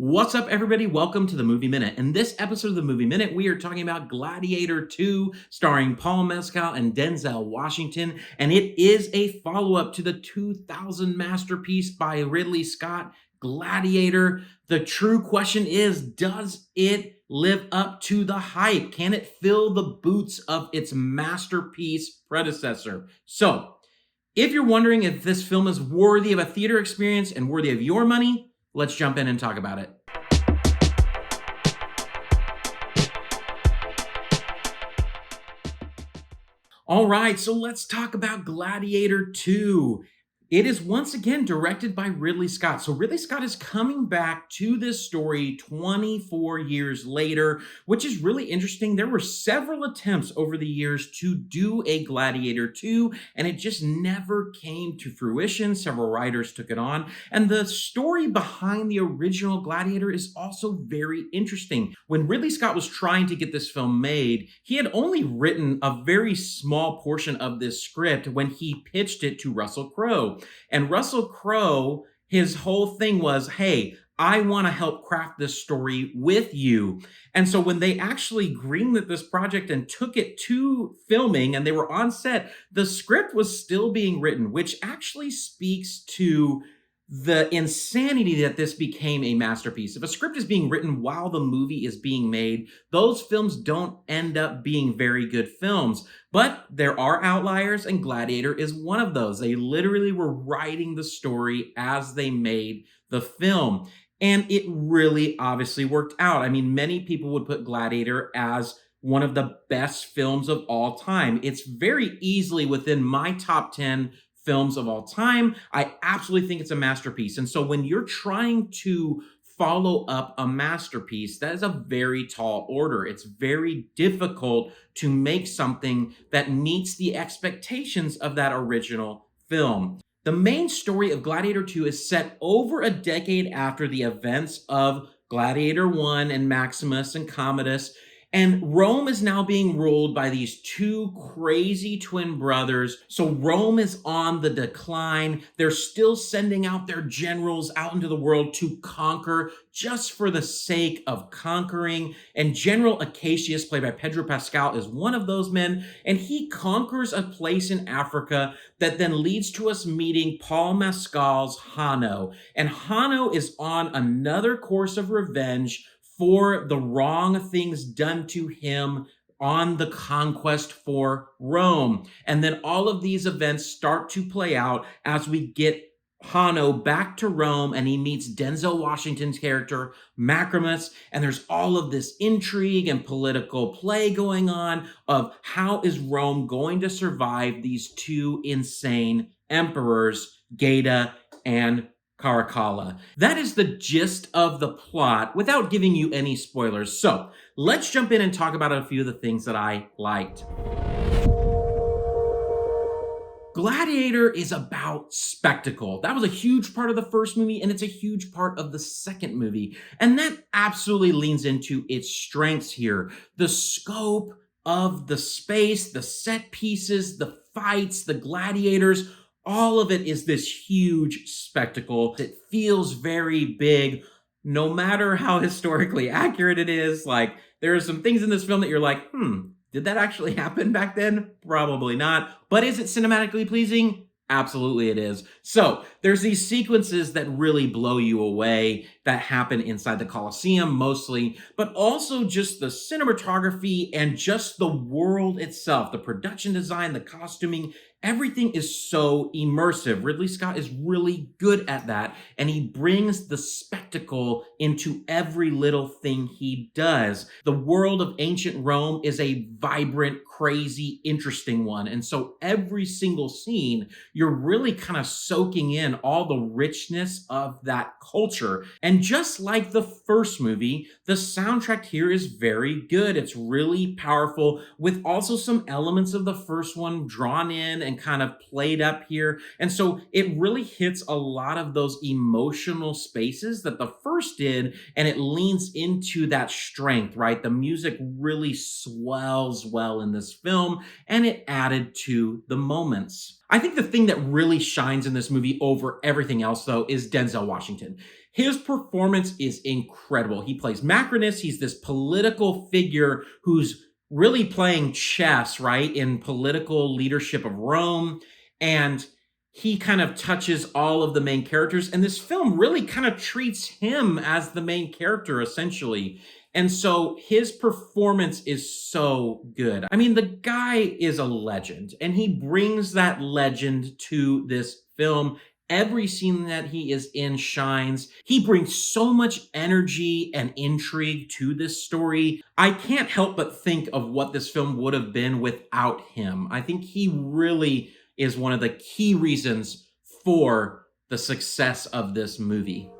What's up, everybody? Welcome to the Movie Minute. In this episode of the Movie Minute, we are talking about Gladiator 2, starring Paul Mescal and Denzel Washington, and it is a follow-up to the 2000 masterpiece by Ridley Scott, Gladiator. The true question is, does it live up to the hype? Can it fill the boots of its masterpiece predecessor? So, if you're wondering if this film is worthy of a theater experience and worthy of your money, let's jump in and talk about it. All right, so let's talk about Gladiator 2. It is once again directed by Ridley Scott. So Ridley Scott is coming back to this story 24 years later, which is really interesting. There were several attempts over the years to do a Gladiator 2, and it just never came to fruition. Several writers took it on, and the story behind the original Gladiator is also very interesting. When Ridley Scott was trying to get this film made, he had only written a very small portion of this script when he pitched it to Russell Crowe. And Russell Crowe, his whole thing was, hey, I want to help craft this story with you. And so when they actually greenlit this project and took it to filming and they were on set, the script was still being written, which actually speaks to the insanity that this became a masterpiece. If a script is being written while the movie is being made, those films don't end up being very good films. But there are outliers, and Gladiator is one of those. They literally were writing the story as they made the film. And it really obviously worked out. I mean, many people would put Gladiator as one of the best films of all time. It's very easily within my top 10 films of all time. I absolutely think it's a masterpiece. And so when you're trying to follow up a masterpiece, that is a very tall order. It's very difficult to make something that meets the expectations of that original film. The main story of Gladiator 2 is set over a decade after the events of Gladiator 1 and Maximus and Commodus. And Rome is now being ruled by these two crazy twin brothers. So Rome is on the decline. They're still sending out their generals out into the world to conquer just for the sake of conquering. And General Acacius, played by Pedro Pascal, is one of those men. And he conquers a place in Africa that then leads to us meeting Paul Mescal's Hano. And Hano is on another course of revenge for the wrong things done to him on the conquest for Rome. And then all of these events start to play out as we get Hano back to Rome, and he meets Denzel Washington's character, Maximus, and there's all of this intrigue and political play going on of how is Rome going to survive these two insane emperors, Gaeta and Caracalla. That is the gist of the plot without giving you any spoilers. So let's jump in and talk about a few of the things that I liked. Gladiator is about spectacle. That was a huge part of the first movie, and it's a huge part of the second movie. And that absolutely leans into its strengths here. The scope of the space, the set pieces, the fights, the gladiators, all of it is this huge spectacle. It feels very big, no matter how historically accurate it is. Like, there are some things in this film that you're like, did that actually happen back then? Probably not. But is it cinematically pleasing? Absolutely it is. So there's these sequences that really blow you away that happen inside the Colosseum mostly, but also just the cinematography and just the world itself, the production design, the costuming. Everything is so immersive. Ridley Scott is really good at that, and he brings the spectacle into every little thing he does. The world of ancient Rome is a vibrant, crazy, interesting one, and so every single scene, you're really kind of soaking in all the richness of that culture. And just like the first movie, the soundtrack here is very good. It's really powerful, with also some elements of the first one drawn in and kind of played up here. And so it really hits a lot of those emotional spaces that the first did, and it leans into that strength, right? The music really swells well in this film, and it added to the moments. I think the thing that really shines in this movie over everything else, though, is Denzel Washington. His performance is incredible. He plays Macrinus. He's this political figure who's really playing chess, right, in political leadership of Rome. And he kind of touches all of the main characters. And this film really kind of treats him as the main character, essentially. And so his performance is so good. I mean, the guy is a legend, and he brings that legend to this film. Every scene that he is in shines. He brings so much energy and intrigue to this story. I can't help but think of what this film would have been without him. I think he really is one of the key reasons for the success of this movie.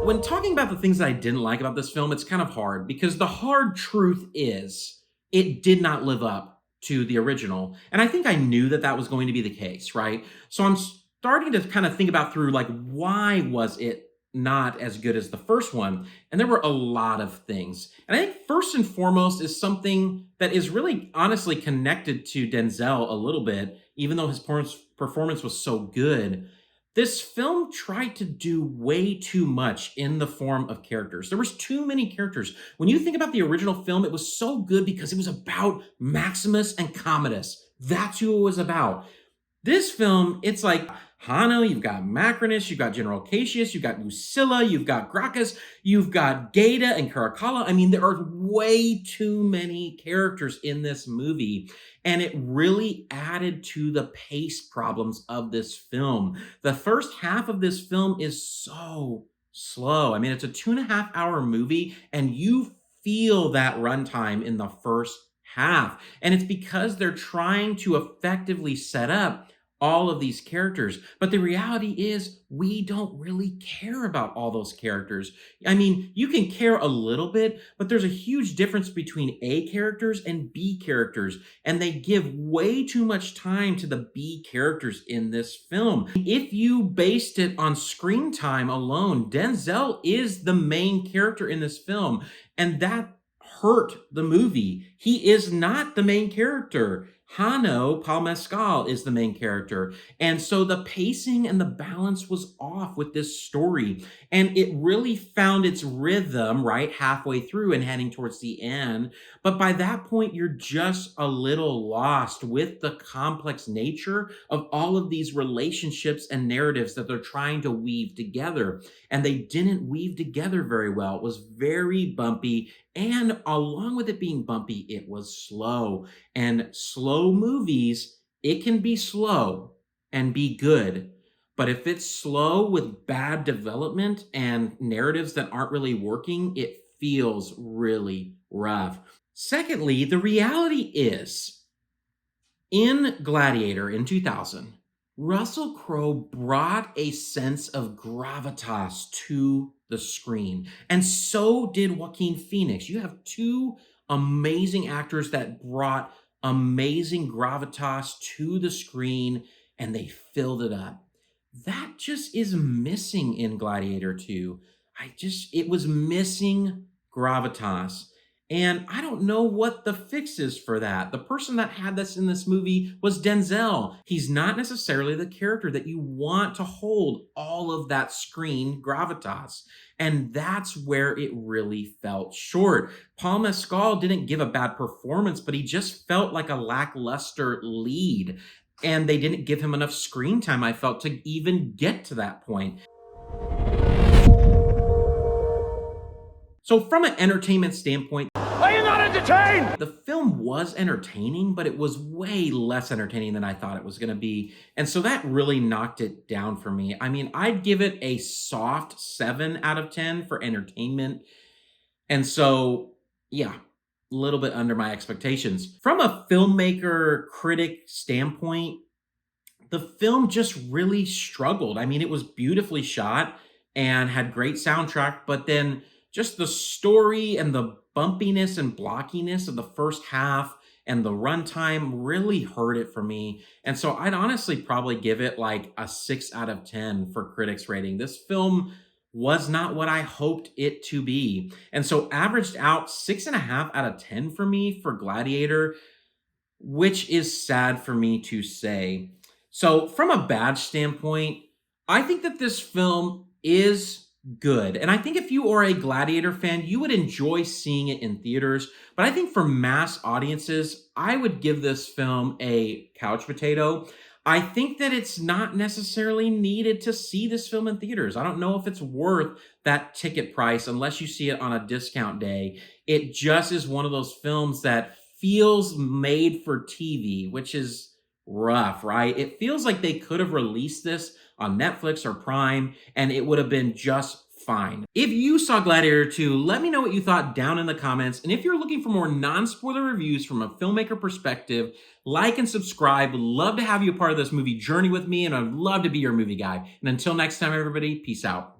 When talking about the things that I didn't like about this film, it's kind of hard because the hard truth is it did not live up to the original. And I think I knew that that was going to be the case, right? So I'm starting to kind of think about through like, why was it not as good as the first one? And there were a lot of things. And I think first and foremost is something that is really honestly connected to Denzel a little bit, even though his performance was so good. This film tried to do way too much in the form of characters. There was too many characters. When you think about the original film, it was so good because it was about Maximus and Commodus. That's who it was about. This film, it's like Hano, you've got Macrinus, you've got General Cassius, you've got Lucilla, you've got Gracchus, you've got Gaeta and Caracalla. I mean, there are way too many characters in this movie, and it really added to the pace problems of this film. The first half of this film is so slow. I mean, it's a 2.5 hour movie, and you feel that runtime in the first half. And it's because they're trying to effectively set up all of these characters. But the reality is, we don't really care about all those characters. I mean, you can care a little bit, but there's a huge difference between A characters and B characters, and they give way too much time to the B characters in this film. If you based it on screen time alone, Denzel is the main character in this film, and that hurt the movie. He is not the main character. Hano, Paul Mescal, is the main character. And so the pacing and the balance was off with this story. And it really found its rhythm right halfway through and heading towards the end. But by that point, you're just a little lost with the complex nature of all of these relationships and narratives that they're trying to weave together. And they didn't weave together very well. It was very bumpy. And along with it being bumpy, it was slow. And slow movies, it can be slow and be good. But if it's slow with bad development and narratives that aren't really working, it feels really rough. Secondly, the reality is in Gladiator in 2000, Russell Crowe brought a sense of gravitas to the screen, and so did Joaquin Phoenix. You have two amazing actors that brought amazing gravitas to the screen, and they filled it up. That just is missing in Gladiator 2. It was missing gravitas. And I don't know what the fix is for that. The person that had this in this movie was Denzel. He's not necessarily the character that you want to hold all of that screen gravitas. And that's where it really felt short. Paul Mescal didn't give a bad performance, but he just felt like a lackluster lead. And they didn't give him enough screen time, I felt, to even get to that point. So from an entertainment standpoint, are you not entertained? The film was entertaining, but it was way less entertaining than I thought it was going to be. And so that really knocked it down for me. I mean, I'd give it a soft 7 out of 10 for entertainment. And so, yeah, a little bit under my expectations. From a filmmaker critic standpoint, the film just really struggled. I mean, it was beautifully shot and had great soundtrack, but then just the story and the bumpiness and blockiness of the first half and the runtime really hurt it for me. And so I'd honestly probably give it like a 6 out of 10 for critics rating. This film was not what I hoped it to be. And so averaged out 6.5 out of 10 for me for Gladiator, which is sad for me to say. So from a badge standpoint, I think that this film is good. And I think if you are a Gladiator fan, you would enjoy seeing it in theaters. But I think for mass audiences, I would give this film a couch potato. I think that it's not necessarily needed to see this film in theaters. I don't know if it's worth that ticket price unless you see it on a discount day. It just is one of those films that feels made for TV, which is rough, right? It feels like they could have released this on Netflix or Prime, and it would have been just fine. If you saw Gladiator 2, let me know what you thought down in the comments. And if you're looking for more non-spoiler reviews from a filmmaker perspective, like and subscribe. Would love to have you a part of this movie journey with me, and I'd love to be your movie guy. And until next time, everybody, peace out.